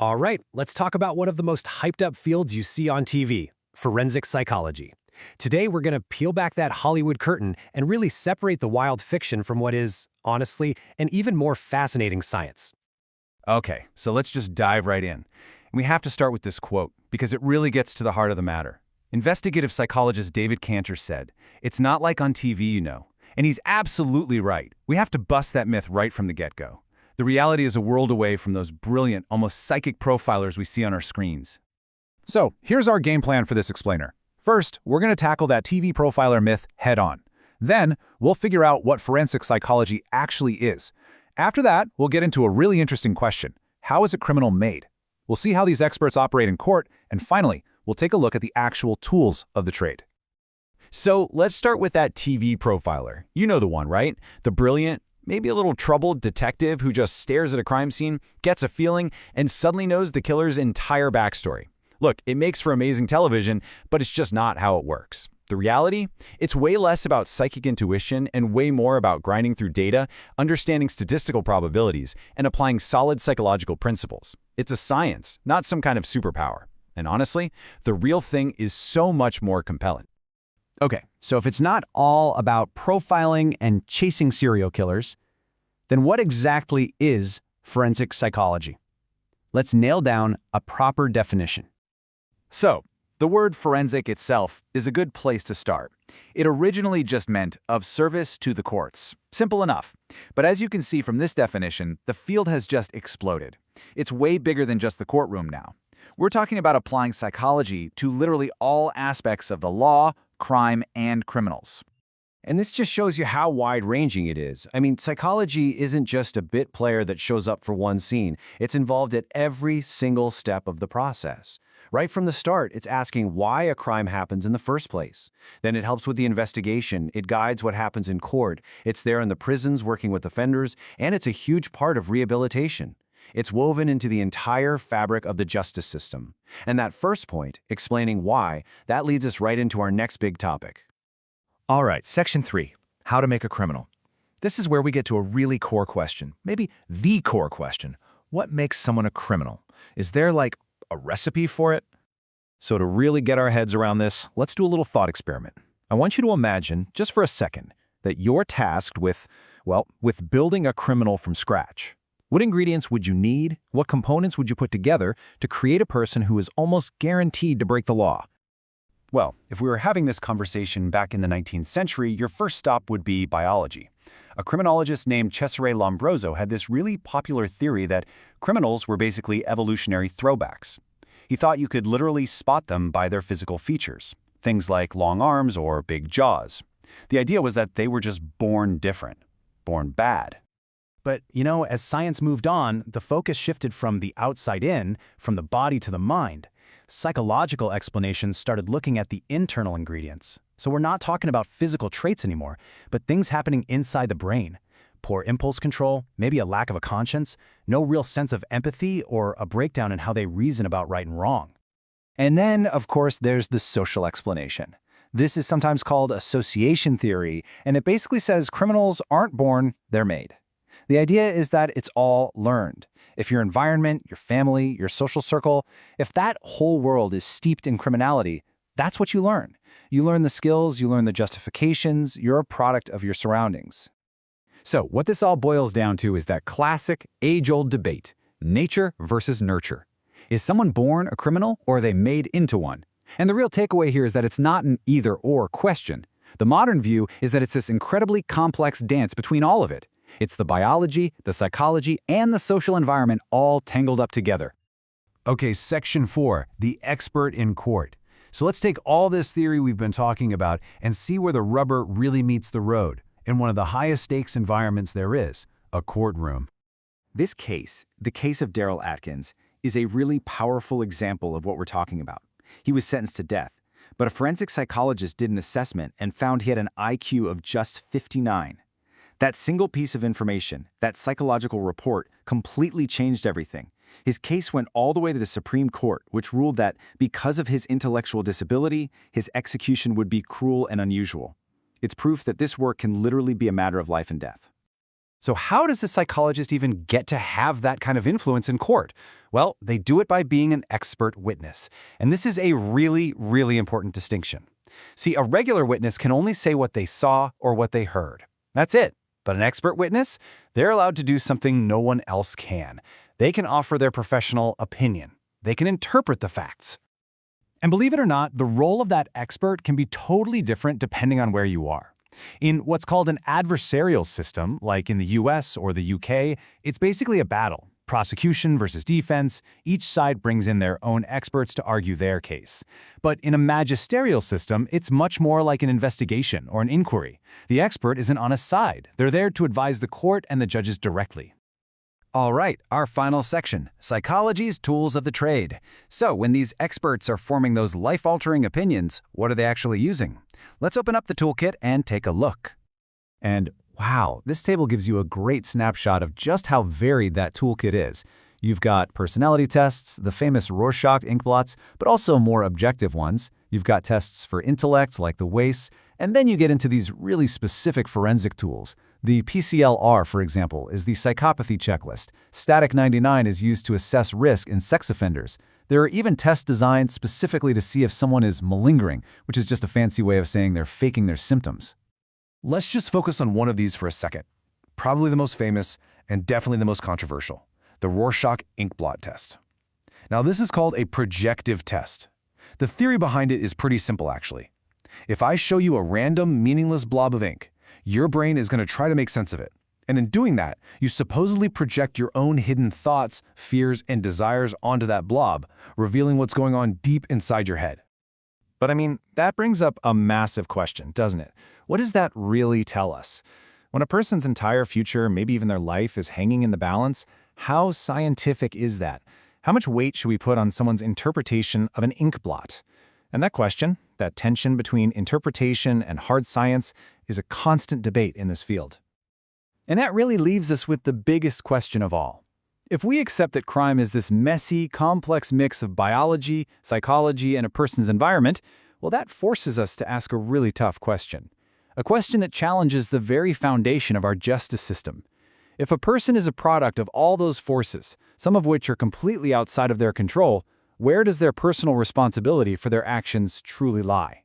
All right, let's talk about one of the most hyped up fields you see on TV, forensic psychology. Today, we're going to peel back that Hollywood curtain and really separate the wild fiction from what is, honestly, an even more fascinating science. Okay, so let's just dive right in. We have to start with this quote, because it really gets to the heart of the matter. Investigative psychologist David Cantor said, "It's not like on TV, you know." And he's absolutely right. We have to bust that myth right from the get-go. The reality is a world away from those brilliant, almost psychic profilers we see on our screens. So, here's our game plan for this explainer. First, we're going to tackle that TV profiler myth head-on. Then, we'll figure out what forensic psychology actually is. After that, we'll get into a really interesting question. How is a criminal made? We'll see how these experts operate in court, and finally, we'll take a look at the actual tools of the trade. So let's start with that TV profiler. You know the one, right? The brilliant, maybe a little troubled detective who just stares at a crime scene, gets a feeling, and suddenly knows the killer's entire backstory. Look, it makes for amazing television, but it's just not how it works. The reality? It's way less about psychic intuition and way more about grinding through data, understanding statistical probabilities, and applying solid psychological principles. It's a science, not some kind of superpower. And honestly, the real thing is so much more compelling. Okay, so if it's not all about profiling and chasing serial killers, then what exactly is forensic psychology? Let's nail down a proper definition. So, the word forensic itself is a good place to start. It originally just meant of service to the courts. Simple enough. But as you can see from this definition, the field has just exploded. It's way bigger than just the courtroom now. We're talking about applying psychology to literally all aspects of the law, crime, and criminals. And this just shows you how wide-ranging it is. I mean, psychology isn't just a bit player that shows up for one scene. It's involved at every single step of the process. Right from the start, it's asking why a crime happens in the first place. Then it helps with the investigation. It guides what happens in court. It's there in the prisons working with offenders, and it's a huge part of rehabilitation. It's woven into the entire fabric of the justice system. And that first point, explaining why, that leads us right into our next big topic. All right, Section 3, how to make a criminal. This is where we get to a really core question, maybe the core question. What makes someone a criminal? Is there like a recipe for it? So to really get our heads around this, let's do a little thought experiment. I want you to imagine, just for a second, that you're tasked with building a criminal from scratch. What ingredients would you need? What components would you put together to create a person who is almost guaranteed to break the law? Well, if we were having this conversation back in the 19th century, your first stop would be biology. A criminologist named Cesare Lombroso had this really popular theory that criminals were basically evolutionary throwbacks. He thought you could literally spot them by their physical features, things like long arms or big jaws. The idea was that they were just born different, born bad. But, as science moved on, the focus shifted from the outside in, from the body to the mind. Psychological explanations started looking at the internal ingredients. So we're not talking about physical traits anymore, but things happening inside the brain. Poor impulse control, maybe a lack of a conscience, no real sense of empathy, or a breakdown in how they reason about right and wrong. And then, of course, there's the social explanation. This is sometimes called association theory, and it basically says criminals aren't born, they're made. The idea is that it's all learned. If your environment, your family, your social circle, if that whole world is steeped in criminality, that's what you learn. You learn the skills, you learn the justifications, you're a product of your surroundings. So what this all boils down to is that classic, age-old debate, nature versus nurture. Is someone born a criminal or are they made into one? And the real takeaway here is that it's not an either-or question. The modern view is that it's this incredibly complex dance between all of it. It's the biology, the psychology, and the social environment all tangled up together. Okay, Section 4, the expert in court. So let's take all this theory we've been talking about and see where the rubber really meets the road, in one of the highest stakes environments there is, a courtroom. This case, the case of Daryl Atkins, is a really powerful example of what we're talking about. He was sentenced to death, but a forensic psychologist did an assessment and found he had an IQ of just 59. That single piece of information, that psychological report, completely changed everything. His case went all the way to the Supreme Court, which ruled that because of his intellectual disability, his execution would be cruel and unusual. It's proof that this work can literally be a matter of life and death. So how does a psychologist even get to have that kind of influence in court? Well, they do it by being an expert witness. And this is a really, really important distinction. See, a regular witness can only say what they saw or what they heard. That's it. But an expert witness, they're allowed to do something no one else can. They can offer their professional opinion. They can interpret the facts. And believe it or not, the role of that expert can be totally different depending on where you are. In what's called an adversarial system, like in the US or the UK, it's basically a battle. Prosecution versus defense, each side brings in their own experts to argue their case. But in a magisterial system, it's much more like an investigation or an inquiry. The expert isn't on a side. They're there to advise the court and the judges directly. All right, our final section, psychology's tools of the trade. So when these experts are forming those life-altering opinions, what are they actually using? Let's open up the toolkit and take a look. And wow, this table gives you a great snapshot of just how varied that toolkit is. You've got personality tests, the famous Rorschach inkblots, but also more objective ones. You've got tests for intellect, like the WAIS, and then you get into these really specific forensic tools. The PCLR, for example, is the psychopathy checklist. Static 99 is used to assess risk in sex offenders. There are even tests designed specifically to see if someone is malingering, which is just a fancy way of saying they're faking their symptoms. Let's just focus on one of these for a second. Probably the most famous and definitely the most controversial, the Rorschach inkblot test. Now, this is called a projective test. The theory behind it is pretty simple, actually. If I show you a random, meaningless blob of ink, your brain is going to try to make sense of it. And in doing that, you supposedly project your own hidden thoughts, fears, and desires onto that blob, revealing what's going on deep inside your head. But I mean, that brings up a massive question, doesn't it? What does that really tell us? When a person's entire future, maybe even their life, is hanging in the balance, how scientific is that? How much weight should we put on someone's interpretation of an ink blot? And that question, that tension between interpretation and hard science, is a constant debate in this field. And that really leaves us with the biggest question of all. If we accept that crime is this messy, complex mix of biology, psychology, and a person's environment, well, that forces us to ask a really tough question. A question that challenges the very foundation of our justice system. If a person is a product of all those forces, some of which are completely outside of their control, where does their personal responsibility for their actions truly lie?